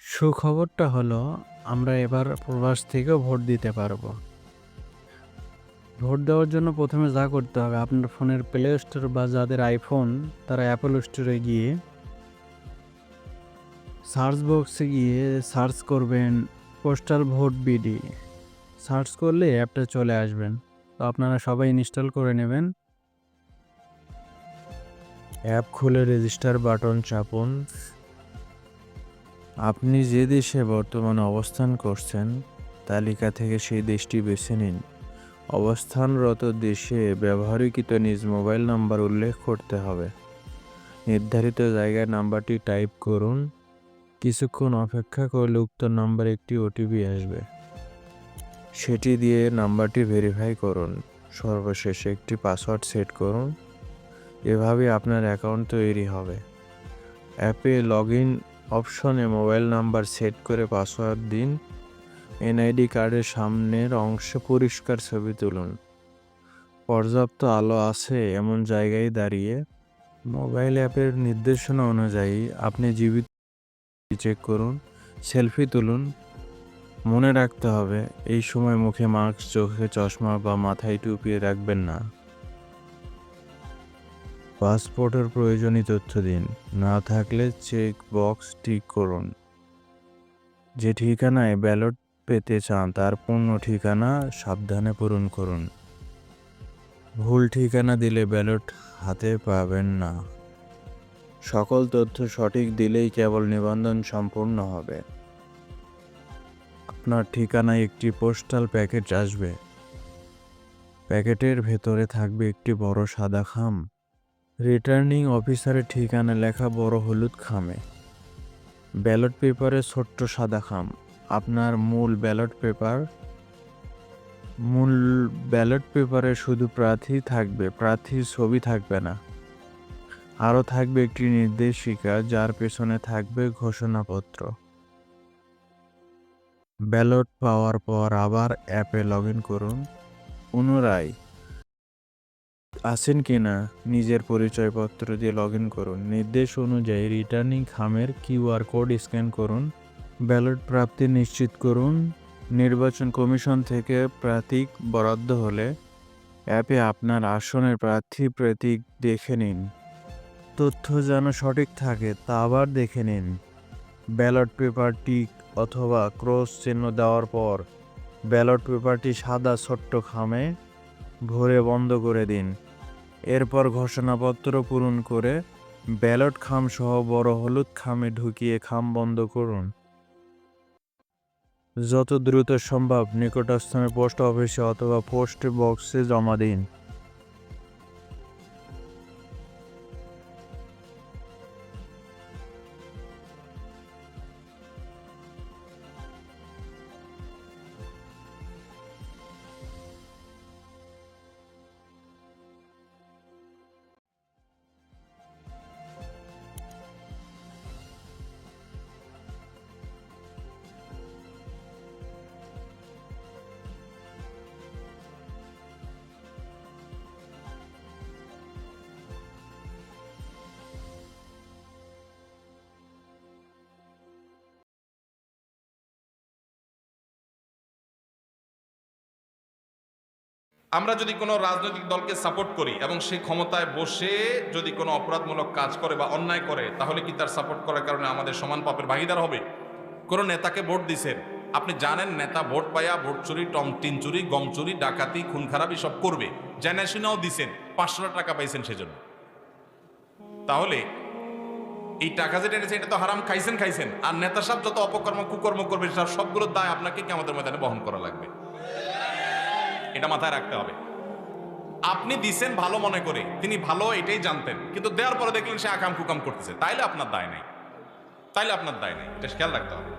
সুখবরটা হলো আমরা এবার প্রবাস থেকেও ভোট দিতে পারবো। ভোট দেওয়ার জন্য ১ম এ যা করতে হবে আপনার ফোনের প্লে স্টোর বা যাদের আইফোন তারা অ্যাপল স্টোরে গিয়ে সার্চ বক্সে গিয়ে সার্চ করবেন পোস্টাল ভোট বিডি। সার্চ করলে অ্যাপটা চলে আসবেন। তো আপনারা সবাই ইনস্টল করে নেবেন। অ্যাপ খুলে রেজিস্টার বাটন চাপুন। আপনি যে দেশে বর্তমানে অবস্থান করছেন তালিকা থেকে সেই দেশটি বেছে নিন। অবস্থানরত দেশে ব্যবহৃত নিজ মোবাইল নাম্বার উল্লেখ করতে হবে। নির্ধারিত জায়গায় নাম্বারটি টাইপ করুন। কিছুক্ষণ অপেক্ষা করলে উক্ত নাম্বারে একটি ওটিপি আসবে। সেটি দিয়ে নাম্বারটি ভেরিফাই করুন। সর্বশেষে একটি পাসওয়ার্ড সেট করুন। এভাবে আপনার অ্যাকাউন্ট তৈরি হবে। অ্যাপে লগইন অপশনে মোবাইল নাম্বার সেট করে পাসওয়ার্ড দিন। এনআইডি কার্ডের সামনের অংশে পরিষ্কার ছবি তুলুন। পর্যাপ্ত আলো আছে এমন জায়গায় দাঁড়িয়ে মোবাইল অ্যাপের নির্দেশনা অনুযায়ী আপনি জীবিত চেক করুন, সেলফি তুলুন। মনে রাখতে হবে এই সময় মুখে মাস্ক, চোখে চশমা বা মাথায় টুপি রাখবেন না। পাসপোর্টের প্রয়োজনীয় তথ্য দিন, না থাকলে চেক বক্স টিক করুন। যে ঠিকানায় ব্যালট পেতে চান তার পূর্ণ ঠিকানা সাবধানে পূরণ করুন। ভুল ঠিকানা দিলে ব্যালট হাতে পাবেন না। সকল তথ্য সঠিক দিলেই কেবল নিবন্ধন সম্পূর্ণ হবে। আপনার ঠিকানায় একটি পোস্টাল প্যাকেট আসবে। প্যাকেটের ভেতরে থাকবে একটি বড় সাদা খাম। রিটার্নিং অফিসারের ঠিকানা লেখা বড় হলুদ খামে। ব্যালট পেপারে ছোট্ট সাদা খাম। আপনার মূল ব্যালট পেপারে শুধু প্রার্থী থাকবে, প্রার্থীর ছবি থাকবে না। আরও থাকবে একটি নির্দেশিকা যার পেছনে থাকবে ঘোষণাপত্র। ব্যালট পাওয়ার পর আবার অ্যাপে লগইন করুন। পুনরায় আছেন কিনা নিজের পরিচয়পত্র দিয়ে লগইন করুন। নির্দেশ অনুযায়ী রিটার্নিং খামের কিউআর কোড স্ক্যান করুন। ব্যালট প্রাপ্তি নিশ্চিত করুন। নির্বাচন কমিশন থেকে প্রতীক বরাদ্দ হলে অ্যাপে আপনার আসনের প্রার্থী প্রতীক দেখে নিন। তথ্য যেন সঠিক থাকে তা আবার দেখে নিন। ব্যালট পেপার টিক অথবা ক্রস চিহ্ন দেওয়ার পর ব্যালট পেপারটি সাদা ছোট্ট খামে ভরে বন্ধ করে দিন। এরপর ঘোষণাপত্র পূরণ করে ব্যালট খাম সহ বড় হলুদ খামে ঢুকিয়ে খাম বন্ধ করুন। যত দ্রুত সম্ভব নিকটস্থ পোস্ট অফিসে অথবা পোস্ট বক্সে জমা দিন। আমরা যদি কোনো রাজনৈতিক দলকে সাপোর্ট করি এবং সে ক্ষমতায় বসে যদি কোনো অপরাধমূলক কাজ করে বা অন্যায় করে, তাহলে কি তার সাপোর্ট করার কারণে আমাদের সমান পাপের ভাগিদার হবে? কোনো নেতাকে ভোট দিছেন, আপনি জানেন নেতা ভোট পাইয়া ভোট চুরি, টিন চুরি, গম চুরি, ডাকাতি, খুন খারাপি সব করবে, জানা শুনেও দিছেন, 500 টাকা পাইছেন সেজন্য। তাহলে এই টাকা যেটা এনেছে এটা তো হারাম খাইছেন, আর নেতা সাহেব যত অপকর্ম কুকর্ম করবে সবগুলোর দায় আপনাকে কিয়ামতের ময়দানে বহন করা লাগবে। এটা মাথায় রাখতে হবে। আপনি দিছেন ভালো মনে করে, তিনি ভালো এটাই জানতেন, কিন্তু দেওয়ার পরে দেখলেন সে আকাম কুকাম করতেছে, তাইলে আপনার দায় নাই, এটা খেয়াল রাখতে হবে।